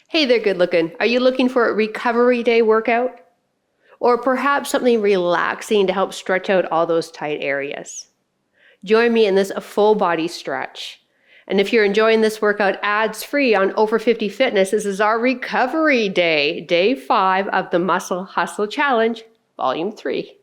Hey there, good looking. Are you looking for a recovery day workout? Or perhaps something relaxing to help stretch out all those tight areas? Join me in this full body stretch. And if you're enjoying this workout ads free on Over 50 Fitness, this is our recovery day, day 5 of the Muscle Hustle Challenge, volume 3.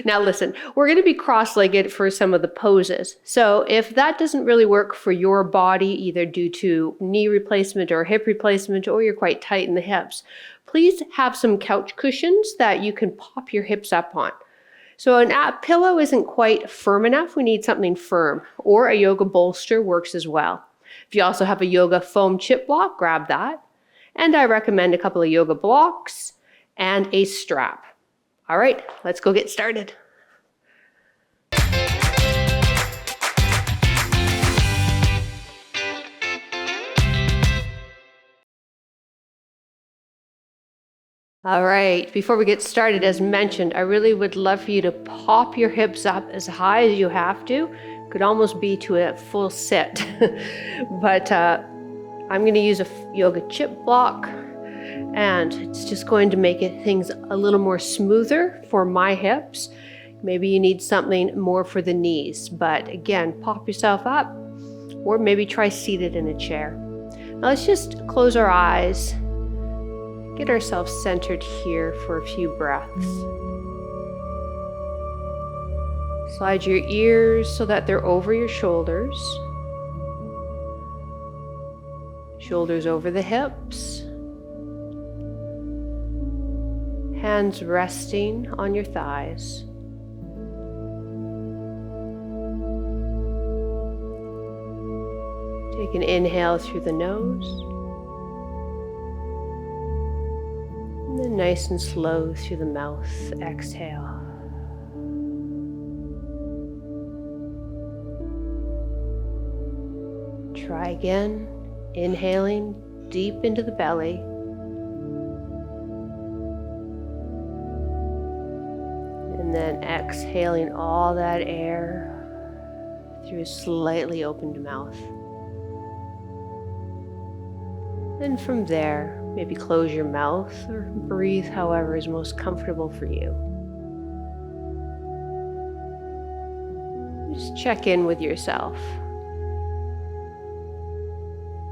Now listen, we're going to be cross-legged for some of the poses. So if that doesn't really work for your body, either due to knee replacement or hip replacement, or you're quite tight in the hips, please have some couch cushions that you can pop your hips up on. So a pillow isn't quite firm enough. We need something firm, or a yoga bolster works as well. If you also have a yoga foam chip block, grab that. And I recommend a couple of yoga blocks and a strap. All right, let's go get started. All right, before we get started, as mentioned, I really would love for you to pop your hips up as high as you have to. Could almost be to a full sit. But I'm going to use a yoga chip block, and it's just going to make things a little more smoother for my hips. Maybe you need something more for the knees, but again, pop yourself up, or maybe try seated in a chair. Now let's just close our eyes. Get ourselves centered here for a few breaths. Slide your ears so that they're over your shoulders. Shoulders over the hips. Hands resting on your thighs. Take an inhale through the nose. And then nice and slow through the mouth, exhale. Try again, inhaling deep into the belly. And then exhaling all that air through a slightly opened mouth. And from there, maybe close your mouth or breathe however is most comfortable for you. Just check in with yourself.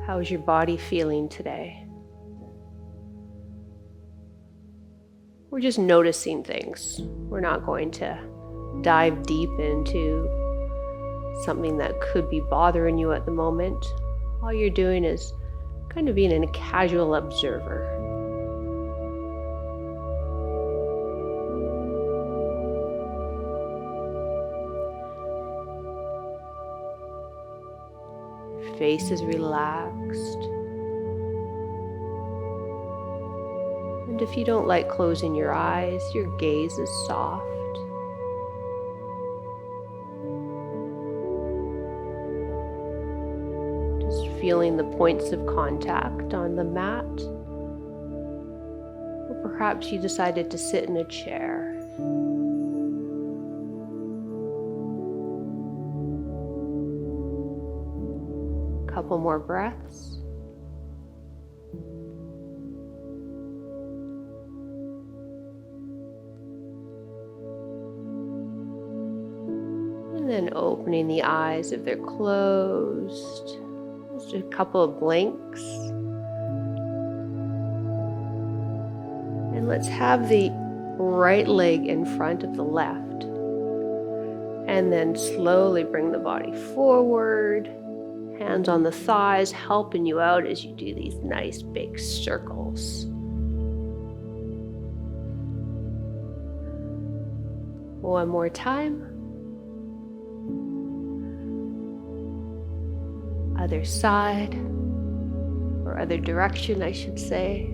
How is your body feeling today? We're just noticing things. We're not going to dive deep into something that could be bothering you at the moment. All you're doing is kind of being a casual observer. Your face is relaxed. And if you don't like closing your eyes, your gaze is soft. Feeling the points of contact on the mat. Or perhaps you decided to sit in a chair. Couple more breaths. And then opening the eyes if they're closed. Just a couple of blinks. And let's have the right leg in front of the left. And then slowly bring the body forward. Hands on the thighs, helping you out as you do these nice big circles. One more time. Other side, or other direction, I should say.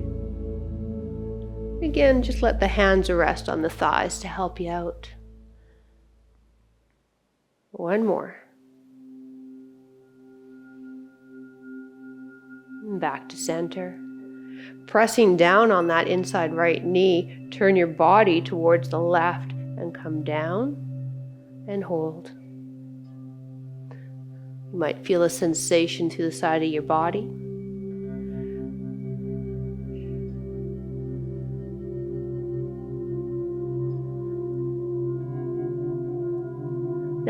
Again, just let the hands rest on the thighs to help you out. One more. Back to center. Pressing down on that inside right knee, turn your body towards the left and come down and hold. You might feel a sensation through the side of your body.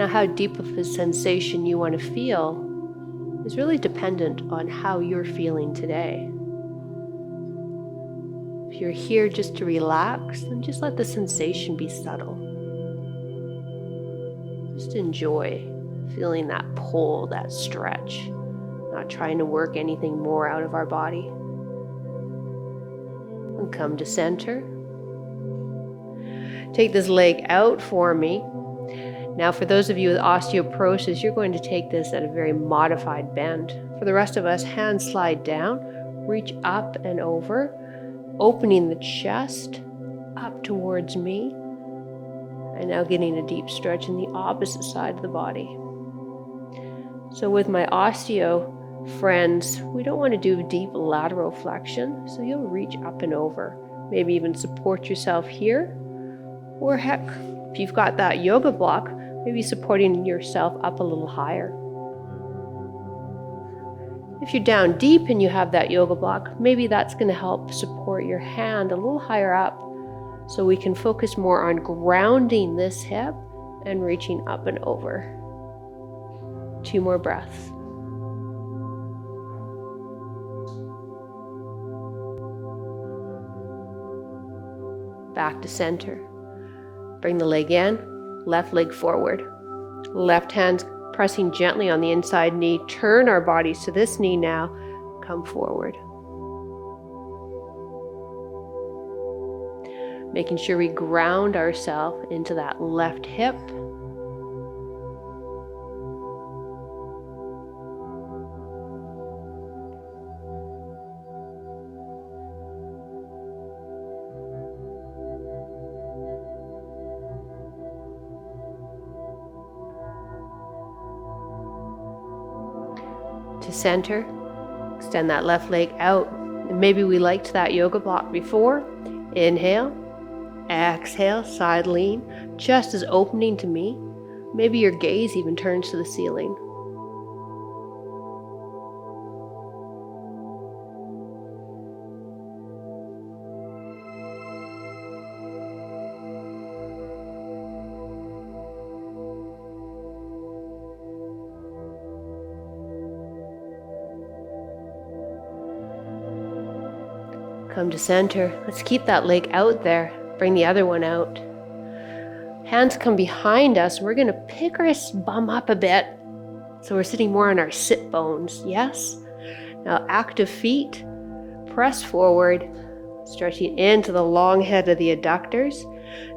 Now, how deep of a sensation you want to feel is really dependent on how you're feeling today. If you're here just to relax, then just let the sensation be subtle. Just enjoy feeling that pull, that stretch, not trying to work anything more out of our body. And come to center. Take this leg out for me. Now, for those of you with osteoporosis, you're going to take this at a very modified bend. For the rest of us, hands slide down, reach up and over, opening the chest up towards me, and now getting a deep stretch in the opposite side of the body. So with my osteo friends, we don't want to do deep lateral flexion, so you'll reach up and over. Maybe even support yourself here, or heck, if you've got that yoga block, maybe supporting yourself up a little higher. If you're down deep and you have that yoga block, maybe that's going to help support your hand a little higher up so we can focus more on grounding this hip and reaching up and over. 2 more breaths. Back to center. Bring the leg in, left leg forward. Left hand pressing gently on the inside knee. Turn our bodies to this knee now. Come forward. Making sure we ground ourselves into that left hip. To center, extend that left leg out. And maybe we liked that yoga block before. Inhale, exhale, side lean, chest is opening to me. Maybe your gaze even turns to the ceiling. Come to center. Let's keep that leg out there. Bring the other one out. Hands come behind us. We're going to pick our bum up a bit. So we're sitting more on our sit bones. Yes? Now active feet. Press forward. Stretching into the long head of the adductors.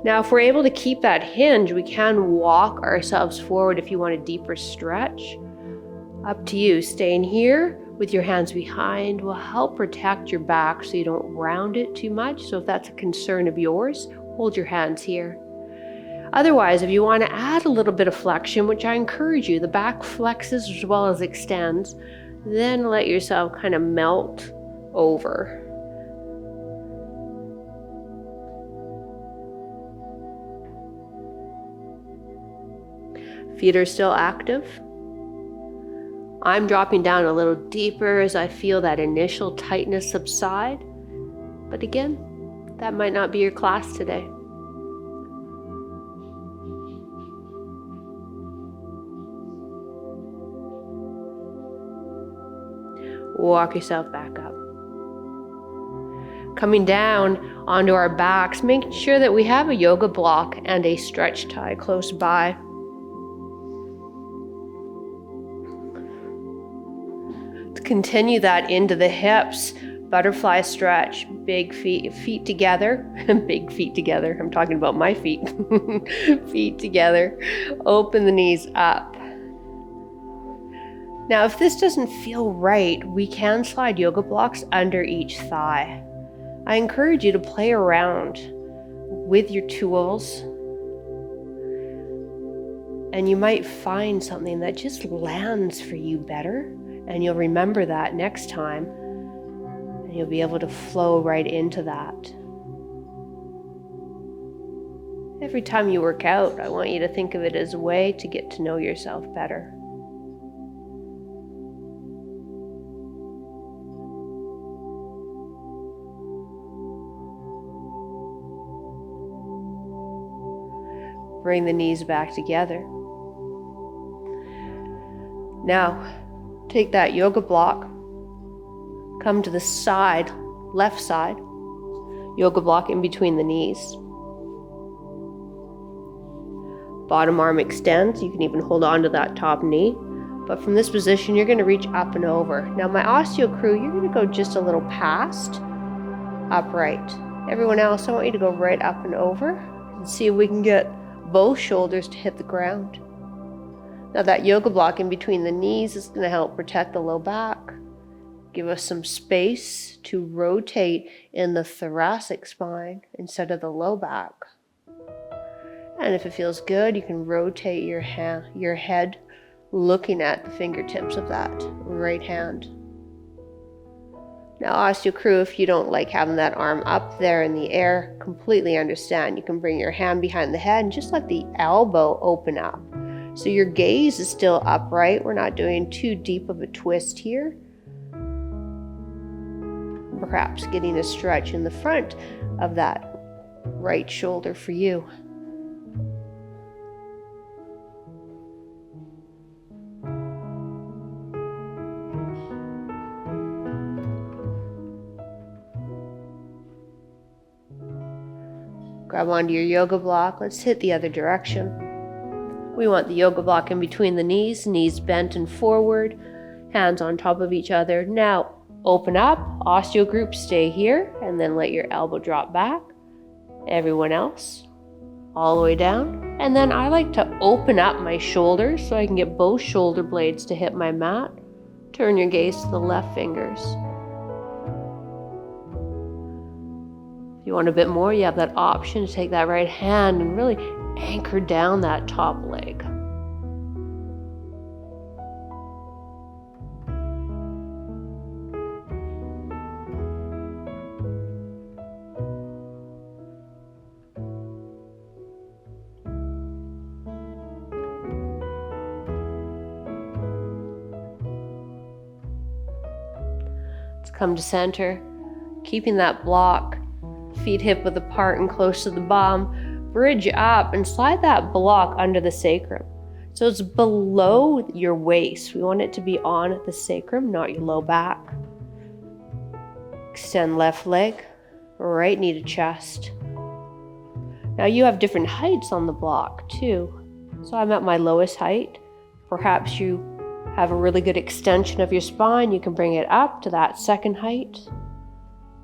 Now if we're able to keep that hinge, we can walk ourselves forward if you want a deeper stretch. Up to you. Staying here with your hands behind will help protect your back so you don't round it too much. So if that's a concern of yours, hold your hands here. Otherwise, if you want to add a little bit of flexion, which I encourage you, the back flexes as well as extends, then let yourself kind of melt over. Feet are still active. I'm dropping down a little deeper as I feel that initial tightness subside. But again, that might not be your class today. Walk yourself back up. Coming down onto our backs, making sure that we have a yoga block and a stretch tie close by. Continue that into the hips. Butterfly stretch. Big feet together. Big feet together. I'm talking about my feet. Feet together. Open the knees up. Now, if this doesn't feel right, we can slide yoga blocks under each thigh. I encourage you to play around with your tools, and you might find something that just lands for you better. And you'll remember that next time, and you'll be able to flow right into that. Every time you work out, I want you to think of it as a way to get to know yourself better. Bring the knees back together. Now, take that yoga block, come to the side, left side, yoga block in between the knees. Bottom arm extends, you can even hold on to that top knee. But from this position, you're gonna reach up and over. Now my osteo crew, you're gonna go just a little past, upright. Everyone else, I want you to go right up and over and see if we can get both shoulders to hit the ground. Now that yoga block in between the knees is gonna help protect the low back, give us some space to rotate in the thoracic spine instead of the low back. And if it feels good, you can rotate your head looking at the fingertips of that right hand. Now osteo crew, if you don't like having that arm up there in the air, completely understand. You can bring your hand behind the head and just let the elbow open up. So your gaze is still upright. We're not doing too deep of a twist here. Perhaps getting a stretch in the front of that right shoulder for you. Grab onto your yoga block. Let's hit the other direction. We want the yoga block in between the knees bent and forward, hands on top of each other. Now open up, osteo group, stay here, and then let your elbow drop back. Everyone else, all the way down. And then I like to open up my shoulders so I can get both shoulder blades to hit my mat. Turn your gaze to the left fingers. If you want a bit more, you have that option to take that right hand and really anchor down that top leg. Let's come to center, keeping that block, feet hip width apart and close to the bum. Bridge up and slide that block under the sacrum. So it's below your waist. We want it to be on the sacrum, not your low back. Extend left leg, right knee to chest. Now you have different heights on the block too. So I'm at my lowest height. Perhaps you have a really good extension of your spine. You can bring it up to that second height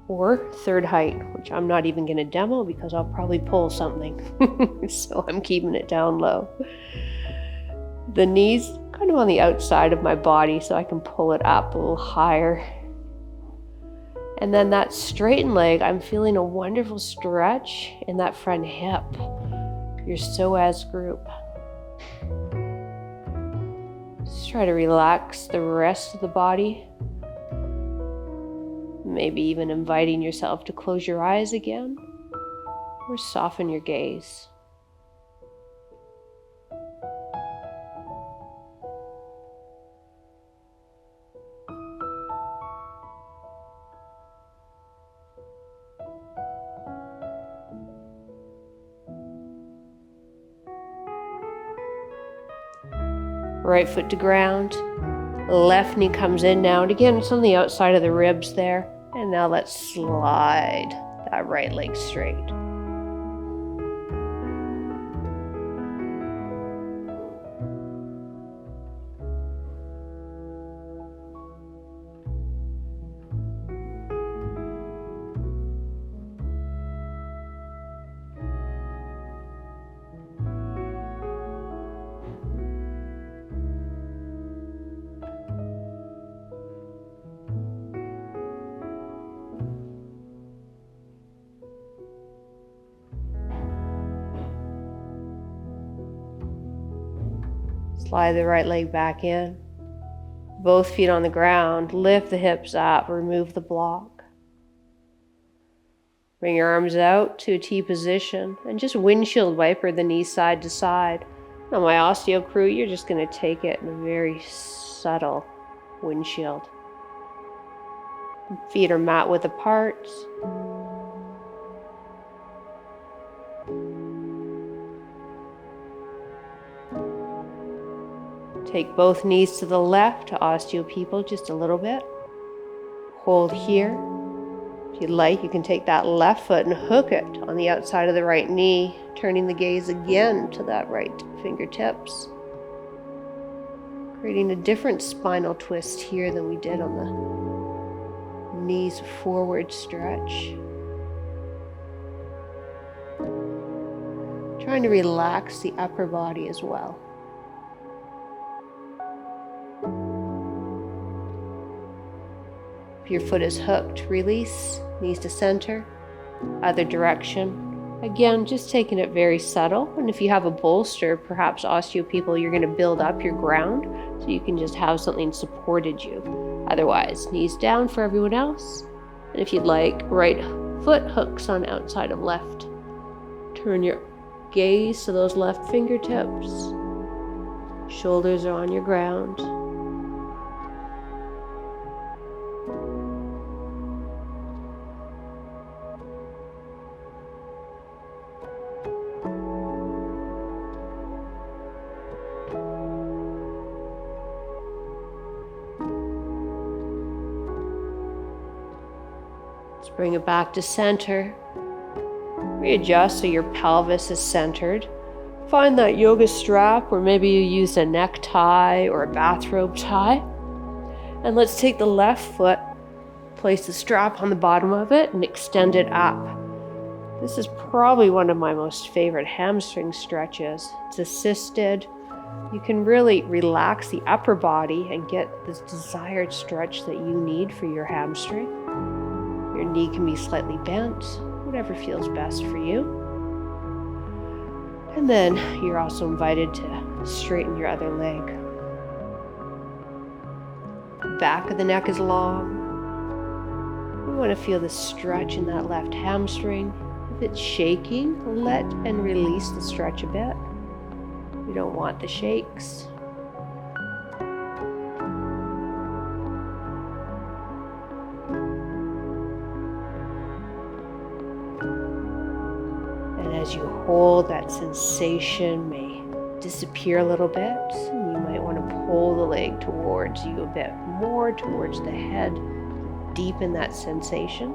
or third height, which I'm not even going to demo because I'll probably pull something. So I'm keeping it down low. The knees kind of on the outside of my body so I can pull it up a little higher. And then that straightened leg, I'm feeling a wonderful stretch in that front hip, your psoas group. Just try to relax the rest of the body. Maybe even inviting yourself to close your eyes again or soften your gaze. Right foot to ground, left knee comes in now, and again it's on the outside of the ribs there. And now let's slide that right leg straight. Slide the right leg back in. Both feet on the ground. Lift the hips up. Remove the block. Bring your arms out to a T position and just windshield wiper the knees side to side. Now my osteo crew, you're just going to take it in a very subtle windshield. Feet are mat width apart. Take both knees to the left to osteopeople just a little bit. Hold here. If you'd like, you can take that left foot and hook it on the outside of the right knee, turning the gaze again to that right fingertips. Creating a different spinal twist here than we did on the knees forward stretch. Trying to relax the upper body as well. If your foot is hooked, release, knees to center, other direction. Again, just taking it very subtle. And if you have a bolster, perhaps osteopeople, you're going to build up your ground so you can just have something supported you. Otherwise, knees down for everyone else. And if you'd like, right foot hooks on outside of left. Turn your gaze to those left fingertips. Shoulders are on your ground. Let's bring it back to center. Readjust so your pelvis is centered. Find that yoga strap, or maybe you use a necktie or a bathrobe tie. And let's take the left foot, place the strap on the bottom of it, and extend it up. This is probably one of my most favorite hamstring stretches. It's assisted. You can really relax the upper body and get this desired stretch that you need for your hamstring. Your knee can be slightly bent, whatever feels best for you. And then you're also invited to straighten your other leg. Back of the neck is long. We want to feel the stretch in that left hamstring. If it's shaking, let and release the stretch a bit. We don't want the shakes. As you hold, that sensation may disappear a little bit. You might want to pull the leg towards you a bit more, towards the head, deepen that sensation.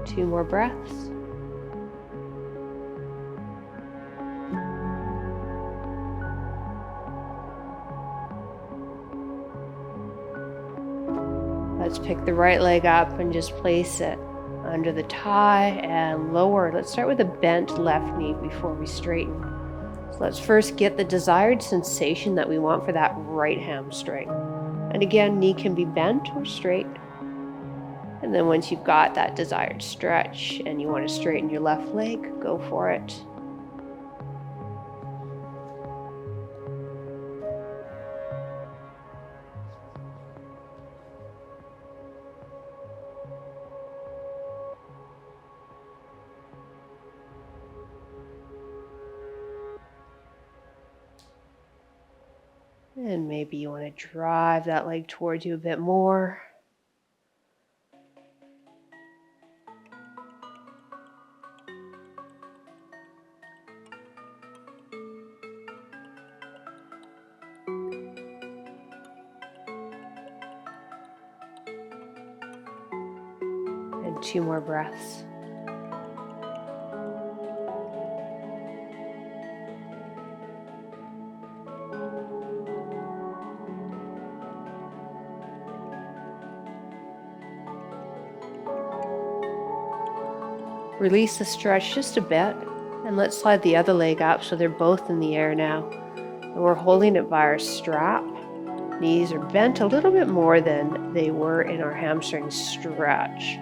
Two more breaths. Let's pick the right leg up and just place it under the thigh and lower. Let's start with a bent left knee before we straighten. So let's first get the desired sensation that we want for that right hamstring. And again, knee can be bent or straight. And then once you've got that desired stretch and you want to straighten your left leg, go for it. And maybe you want to drive that leg towards you a bit more. And two more breaths. Release the stretch just a bit, and let's slide the other leg up so they're both in the air now. And we're holding it by our strap. Knees are bent a little bit more than they were in our hamstring stretch.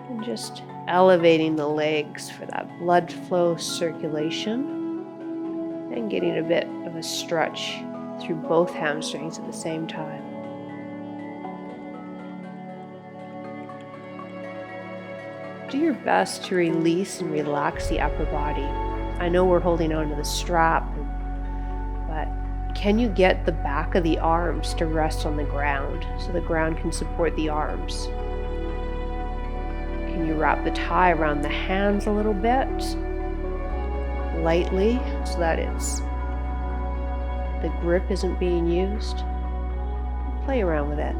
And just elevating the legs for that blood flow circulation and getting a bit of a stretch through both hamstrings at the same time. Do your best to release and relax the upper body. I know we're holding on to the strap, but Can you get the back of the arms to rest on the ground so the ground can support the arms? Can you wrap the tie around the hands a little bit, lightly, so that the grip isn't being used? Play around with it.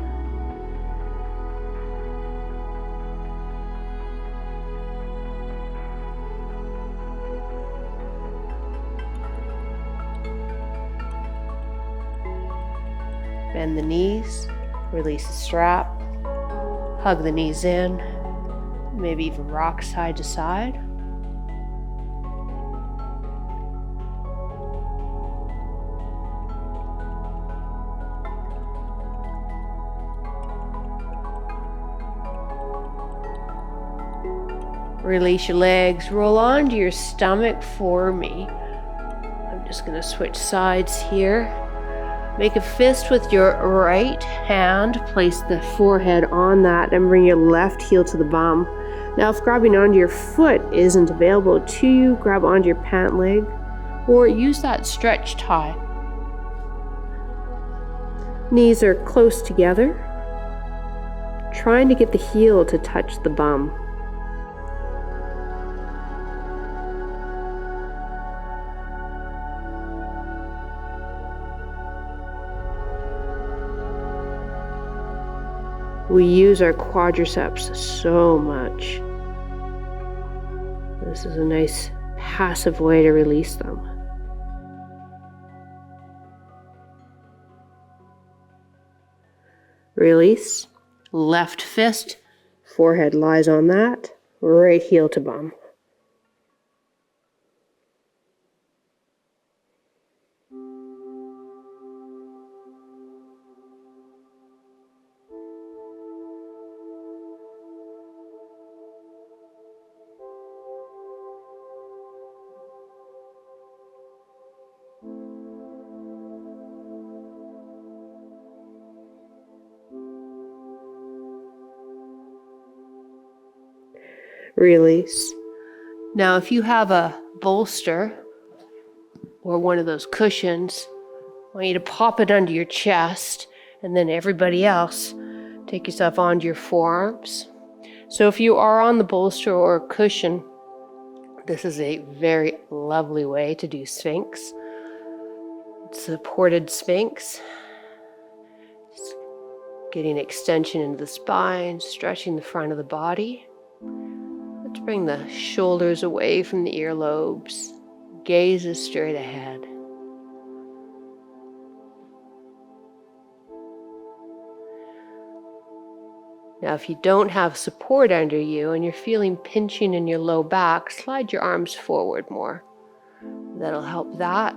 Bend the knees, release the strap, hug the knees in, maybe even rock side to side. Release your legs, roll onto your stomach for me. I'm just going to switch sides here. Make a fist with your right hand, place the forehead on that, and bring your left heel to the bum. Now, if grabbing onto your foot isn't available to you, grab onto your pant leg, or use that stretch tie. Knees are close together, trying to get the heel to touch the bum. We use our quadriceps so much. This is a nice passive way to release them. Release. Left fist, forehead lies on that, right heel to bum. Release. Now, if you have a bolster or one of those cushions, I want you to pop it under your chest, and then everybody else, take yourself onto your forearms. So if you are on the bolster or cushion, this is a very lovely way to do sphinx. Supported sphinx. Just getting extension into the spine, stretching the front of the body. Let's bring the shoulders away from the earlobes. Gaze is straight ahead. Now, if you don't have support under you and you're feeling pinching in your low back, slide your arms forward more. That'll help that.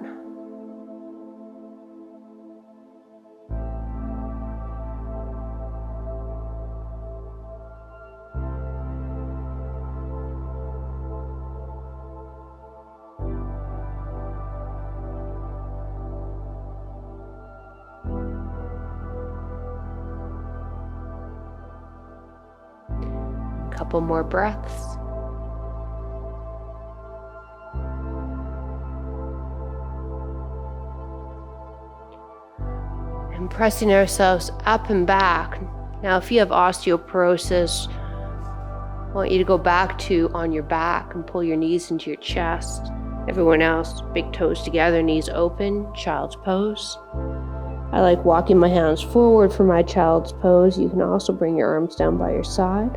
Couple more breaths. And pressing ourselves up and back. Now, if you have osteoporosis, I want you to go back to on your back and pull your knees into your chest. Everyone else, big toes together, knees open, child's pose. I like walking my hands forward for my child's pose. You can also bring your arms down by your side.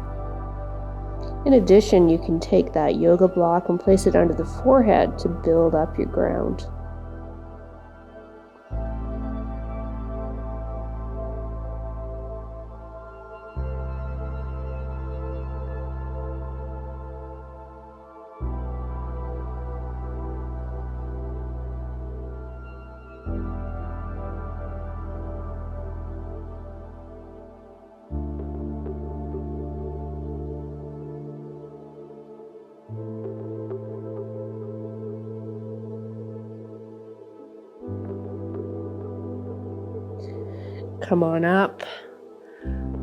In addition, you can take that yoga block and place it under the forehead to build up your ground. Come on up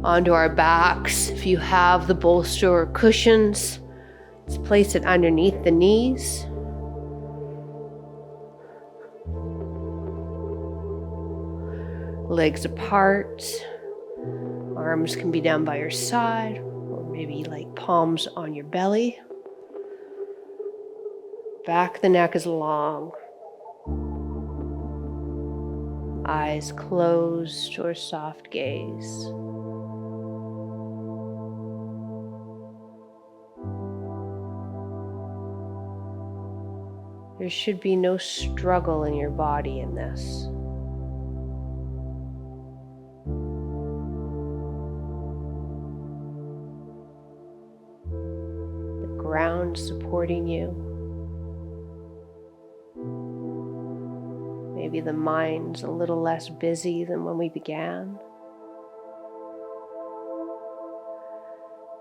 onto our backs. If you have the bolster or cushions, let's place it underneath the knees. Legs apart. Arms can be down by your side, or maybe like palms on your belly. Back of the neck is long. Eyes closed or soft gaze. There should be no struggle in your body in this. The ground supporting you. Maybe the mind's a little less busy than when we began.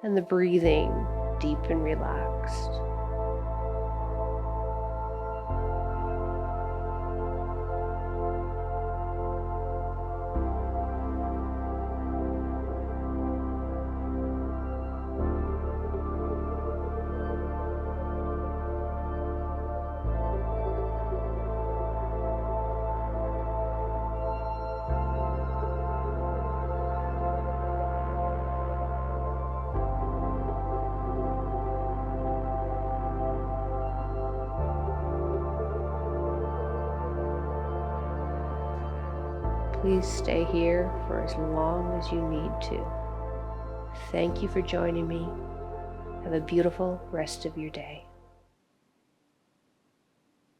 And the breathing deep and relaxed. Please stay here for as long as you need to. Thank you for joining me. Have a beautiful rest of your day.